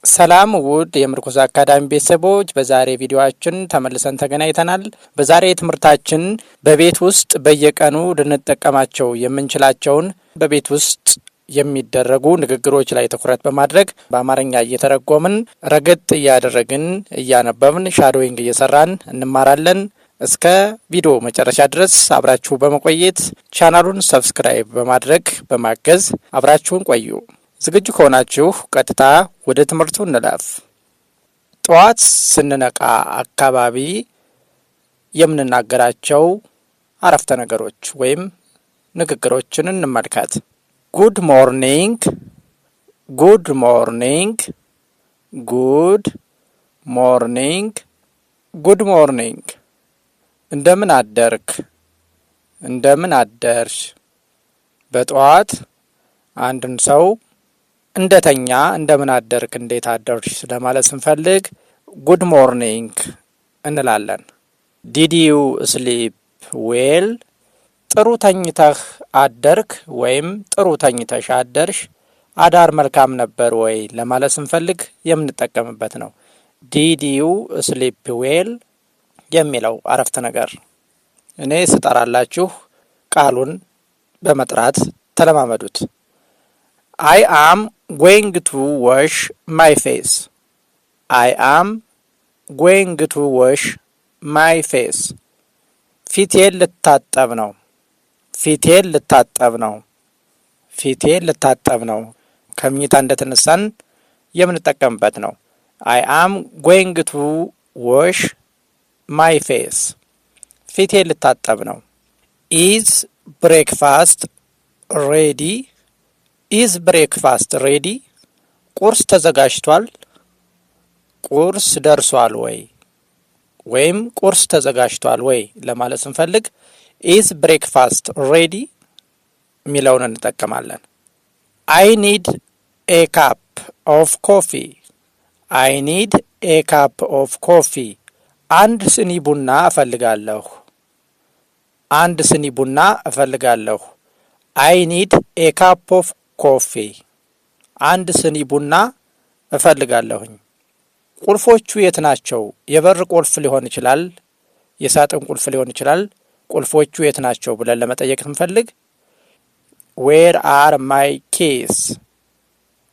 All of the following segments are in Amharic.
ሰላም ውድ የምርኩዝ አካዳሚ ቤተሰቦች፣ በዛሬ ቪዲዮአችን ተመልሰን ተገናኝተናል። በዛሬ ትምህርታችን በቤት ውስጥ በየቀኑ ልንጠቀማቸው የምንችላቸውን በቤት ውስጥ የሚደረጉ ንግግሮች ላይ ትኩረት በማድረግ በአማርኛ እየተረጎምን ረገጥ እያደረግን እያነበብን ሻዶዊንግ እየሰራን እንማራለን። እስከ ቪዲዮ መጨረሻ ድረስ አብራችሁ በመቆየት ቻናሉን ሰብስክራይብ በማድረግ በማገዝ አብራችሁን ቆዩ። ዝግጁ ከሆናችሁ ቀጥታ ወደ ትምህርቱ እንለፍ። ጠዋት ስንነቃ አካባቢ የምንናገራቸው አረፍተ ነገሮች ወይም ንግግሮችን እንመልከት። ጉድ ሞርኒንግ፣ ጉድ ሞርኒንግ፣ ጉድ ሞርኒንግ፣ ጉድ ሞርኒንግ። እንደምን አደርክ፣ እንደምን አደርሽ። በጠዋት አንድን ሰው እንደተኛ እንደምን አደርክ፣ እንዴት አደርሽ ለማለት ስንፈልግ ጉድ ሞርኒንግ እንላለን። ዲድ ዩ ስሊፕ ዌል፣ ጥሩ ተኝተህ አደርክ ወይም ጥሩ ተኝተሽ አደርሽ፣ አዳር መልካም ነበር ወይ ለማለት ስንፈልግ የምንጠቀምበት ነው። ዲድ ዩ ስሊፕ ዌል የሚለው አረፍተ ነገር። እኔ ስጠራላችሁ ቃሉን በመጥራት ተለማመዱት። I am going to wash my face. I am going to wash my face. ፊቴን ልታጠብ ነው። ፊቴን ልታጠብ ነው። ፊቴን ልታጠብ ነው። ከምኝታ እንደተነሳን የምንጠቀምበት ነው። I am going to wash my face. ፊቴን ልታጠብ ነው። Is breakfast ready? ኢዝ ብሬክፋስት ሬዲ፣ ቁርስ ተዘጋጅቷል። ቁርስ ደርሷል ወይ ወይም ቁርስ ተዘጋጅቷል ወይ ለማለት ስንፈልግ ኢዝ ብሬክፋስት ሬዲ የሚለውን እንጠቀማለን። አይ ኒድ ኤ ካፕ ኦፍ ኮፊ። አይ ኒድ ኤ ካፕ ኦፍ ኮፊ። አንድ ስኒ ቡና እፈልጋለሁ። አንድ ስኒ ቡና እፈልጋለሁ። አይ ኒድ ኤ ካፕ ኦፍ ኮፊ። አንድ ስኒ ቡና እፈልጋለሁኝ። ቁልፎቹ የት ናቸው? የበር ቁልፍ ሊሆን ይችላል፣ የሳጥን ቁልፍ ሊሆን ይችላል። ቁልፎቹ የት ናቸው ብለን ለመጠየቅ ስንፈልግ ዌር አር ማይ ኪስ፣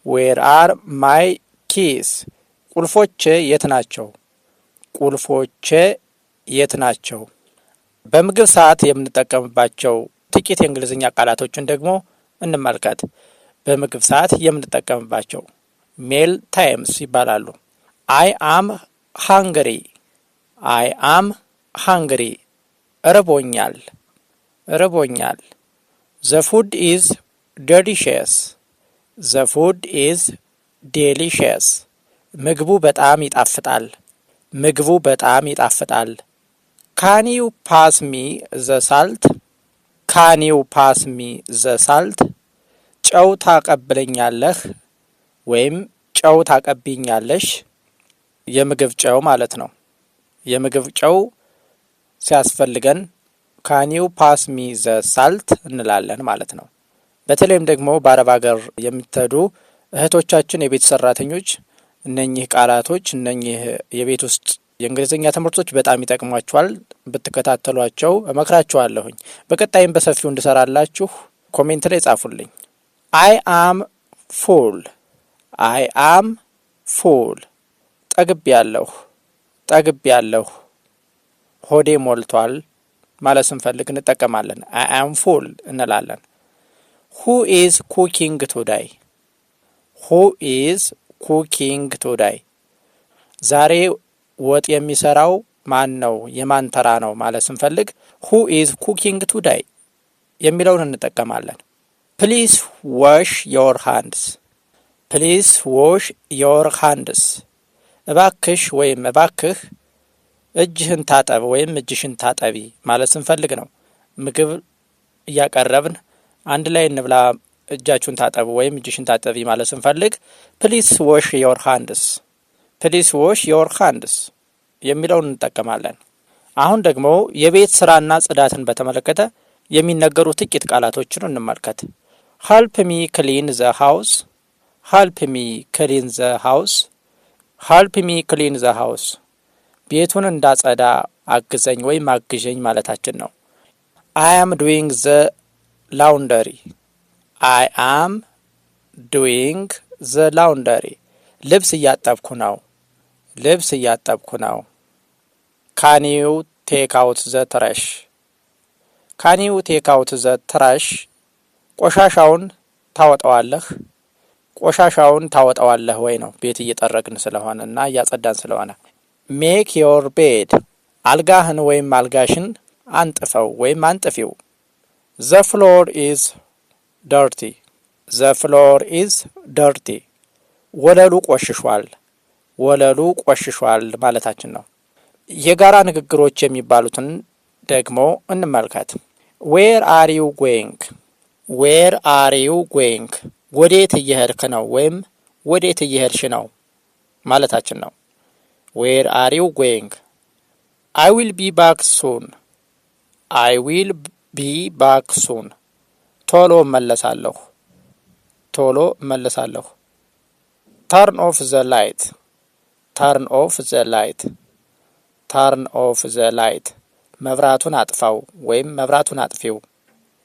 ዌር አር ማይ ኪስ። ቁልፎቼ የት ናቸው? ቁልፎቼ የት ናቸው? በምግብ ሰዓት የምንጠቀምባቸው ጥቂት የእንግሊዝኛ ቃላቶችን ደግሞ እንመልከት። በምግብ ሰዓት የምንጠቀምባቸው ሜል ታይምስ ይባላሉ። አይ አም ሃንግሪ፣ አይ አም ሃንግሪ። እርቦኛል፣ እርቦኛል። ዘ ፉድ ኢዝ ዴሊሽየስ፣ ዘ ፉድ ኢዝ ዴሊሽየስ። ምግቡ በጣም ይጣፍጣል፣ ምግቡ በጣም ይጣፍጣል። ካን ዩ ፓስ ሚ ዘ ሳልት፣ ካን ዩ ፓስ ሚ ዘ ሳልት። ጨው ታቀብለኛለህ ወይም ጨው ታቀብኛለሽ። የምግብ ጨው ማለት ነው። የምግብ ጨው ሲያስፈልገን ካን ዩ ፓስ ሚ ዘ ሳልት እንላለን ማለት ነው። በተለይም ደግሞ በአረብ ሀገር የምትሄዱ እህቶቻችን፣ የቤት ሰራተኞች እነኚህ ቃላቶች፣ እነኚህ የቤት ውስጥ የእንግሊዝኛ ትምህርቶች በጣም ይጠቅሟችኋል። ብትከታተሏቸው እመክራችኋለሁኝ። በቀጣይም በሰፊው እንድሰራላችሁ ኮሜንት ላይ ጻፉልኝ። አይ አም ፉል፣ አይ አም ፉል። ጠግቤያለሁ፣ ጠግቤያለሁ። ሆዴ ሞልቷል ማለት ስንፈልግ እንጠቀማለን። አይ አም ፉል እንላለን። ሁ ኢዝ ኩኪንግ ቱዳይ፣ ሁ ኢዝ ኩኪንግ ቱዳይ። ዛሬ ወጥ የሚሰራው ማን ነው? የማን ተራ ነው ማለት ስንፈልግ ሁ ኢዝ ኩኪንግ ቱዳይ የሚለውን እንጠቀማለን። ፕሊስ ዋሽ ዮር ሃንድስ፣ ፕሊስ ዋሽ ዮር ሃንድስ። እባክሽ ወይም እባክህ እጅህን ታጠብ ወይም እጅሽን ታጠቢ ማለት ስንፈልግ ነው። ምግብ እያቀረብን አንድ ላይ እንብላ፣ እጃችሁን ታጠቡ ወይም እጅሽን ታጠቢ ማለት ስንፈልግ ፕሊስ ዋሽ ዮር ሃንድስ፣ ፕሊስ ዋሽ ዮር ሃንድስ የሚለውን እንጠቀማለን። አሁን ደግሞ የቤት ስራና ጽዳትን በተመለከተ የሚነገሩ ጥቂት ቃላቶችን እንመልከት። ሀልፕ ሚ ክሊን ዘ ሃውስ፣ ሀልፕ ሚ ክሊን ዘ ሃውስ። help me clean the house ቤቱን እንዳጸዳ አግዘኝ ወይም አግዠኝ ማለታችን ነው። I am doing the laundry I am doing the laundry ልብስ እያጠብኩ ነው። ልብስ እያጠብኩ ነው። Can you take out the trash Can you take out the trash ቆሻሻውን ታወጣዋለህ? ቆሻሻውን ታወጣዋለህ ወይ ነው ቤት እየጠረግን ስለሆነና እያጸዳን ስለሆነ። Make your bed አልጋህን ወይም አልጋሽን አንጥፈው ወይም አንጥፊው። The floor is dirty The floor is dirty ወለሉ ቆሽሿል። ወለሉ ቆሽሿል ማለታችን ነው። የጋራ ንግግሮች የሚባሉትን ደግሞ እንመልከት። Where are you going Where are you going ወዴት እየሄድክ ነው ወይም ወዴት እየሄድሽ ነው ማለታችን ነው። Where are you going I will be back soon I will be back soon ቶሎ እመለሳለሁ። ቶሎ እመለሳለሁ። Turn off the light Turn off the light Turn off the light መብራቱን አጥፋው ወይም መብራቱን አጥፊው።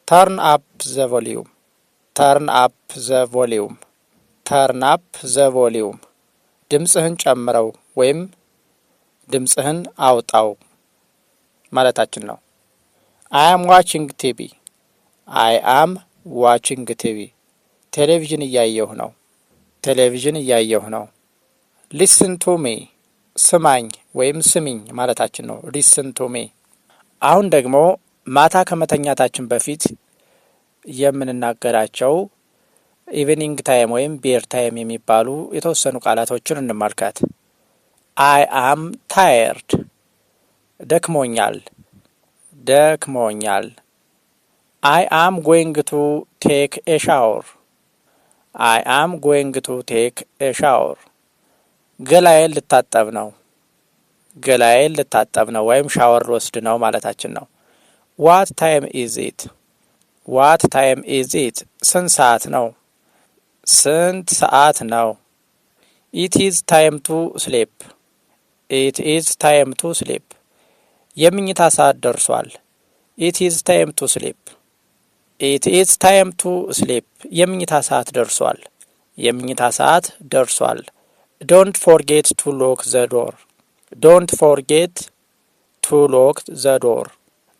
Turn up the volume Turn up the volume Turn up the volume ድምጽህን ጨምረው ወይም ድምጽህን አውጣው ማለታችን ነው። I am watching TV I am watching TV ቴሌቪዥን እያየሁ ነው። ቴሌቪዥን እያየሁ ነው። Listen to me ስማኝ ወይም ስሚኝ ማለታችን ነው። Listen to me አሁን ደግሞ ማታ ከመተኛታችን በፊት የምንናገራቸው ኢቭኒንግ ታይም ወይም ቤር ታይም የሚባሉ የተወሰኑ ቃላቶችን እንመልከት። I am tired ደክሞኛል። ደክሞኛል። I am going to take a shower I am going to take a shower ገላዬን ልታጠብ ነው። ገላዬን ልታጠብ ነው ወይም ሻወር ልወስድ ነው ማለታችን ነው። What time is it What time is it ስንት ሰዓት ነው? ስንት ሰዓት ነው? It is time to sleep It is time to sleep የምኝታ ሰዓት ደርሷል። It is time to sleep It is time to sleep የምኝታ ሰዓት ደርሷል። የምኝታ ሰዓት ደርሷል። Don't forget to lock the door Don't forget to lock the door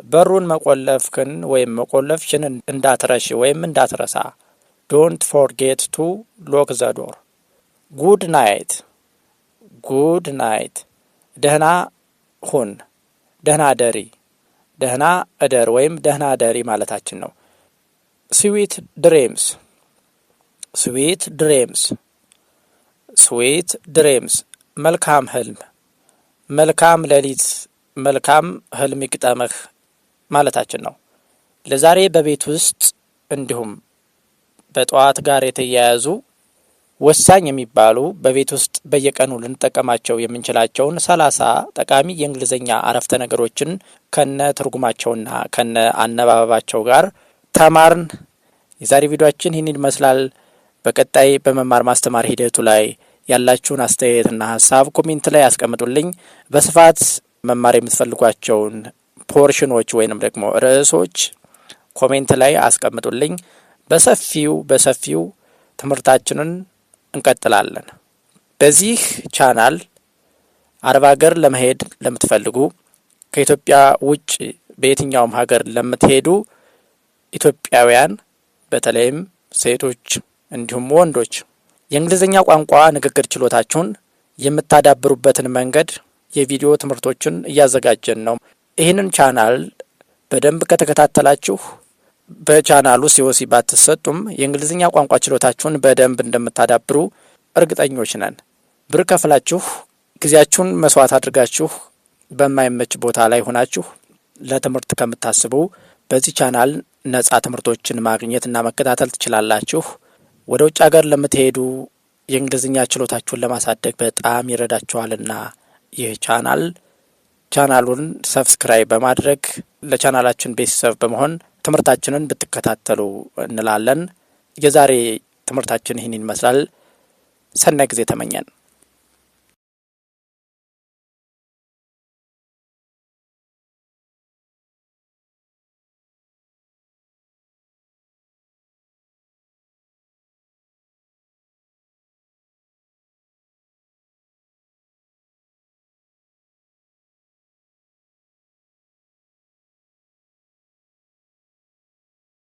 በሩን መቆለፍክን ወይም መቆለፍሽን እንዳትረሺ ወይም እንዳትረሳ። Don't forget to lock the door Good night Good night ደህና ሁን። ደህና ደሪ። ደህና እደር ወይም ደህና ደሪ ማለታችን ነው። Sweet dreams Sweet dreams Sweet dreams መልካም ህልም። መልካም ሌሊት መልካም ህልም ይግጠምህ ማለታችን ነው። ለዛሬ በቤት ውስጥ እንዲሁም በጠዋት ጋር የተያያዙ ወሳኝ የሚባሉ በቤት ውስጥ በየቀኑ ልንጠቀማቸው የምንችላቸውን 30 ጠቃሚ የእንግሊዘኛ አረፍተ ነገሮችን ከነ ትርጉማቸውና ከነ አነባበባቸው ጋር ተማርን። የዛሬ ቪዲዮአችን ይህን ይመስላል። በቀጣይ በመማር ማስተማር ሂደቱ ላይ ያላችሁን አስተያየትና ሐሳብ ኮሜንት ላይ አስቀምጡልኝ። በስፋት መማር የምትፈልጓቸውን ፖርሽኖች ወይንም ደግሞ ርዕሶች ኮሜንት ላይ አስቀምጡልኝ። በሰፊው ትምህርታችንን እንቀጥላለን። በዚህ ቻናል አረብ ሀገር ለመሄድ ለምትፈልጉ ከኢትዮጵያ ውጭ በየትኛውም ሀገር ለምትሄዱ ኢትዮጵያውያን በተለይም ሴቶች እንዲሁም ወንዶች የእንግሊዝኛ ቋንቋ ንግግር ችሎታችሁን የምታዳብሩበትን መንገድ የቪዲዮ ትምህርቶችን እያዘጋጀን ነው። ይህንን ቻናል በደንብ ከተከታተላችሁ በቻናሉ ሲወሲ ባትሰጡም የእንግሊዝኛ ቋንቋ ችሎታችሁን በደንብ እንደምታዳብሩ እርግጠኞች ነን። ብር ከፍላችሁ ጊዜያችሁን መስዋዕት አድርጋችሁ በማይመች ቦታ ላይ ሆናችሁ ለትምህርት ከምታስቡ በዚህ ቻናል ነጻ ትምህርቶችን ማግኘትና መከታተል ትችላላችሁ። ወደ ውጭ ሀገር ለምትሄዱ የእንግሊዝኛ ችሎታችሁን ለማሳደግ በጣም ይረዳችኋልና ይህ ቻናሉን ሰብስክራይብ በማድረግ ለቻናላችን ቤተሰብ በመሆን ትምህርታችንን ብትከታተሉ እንላለን። የዛሬ ትምህርታችን ይህን ይመስላል። ሰናይ ጊዜ ተመኘን።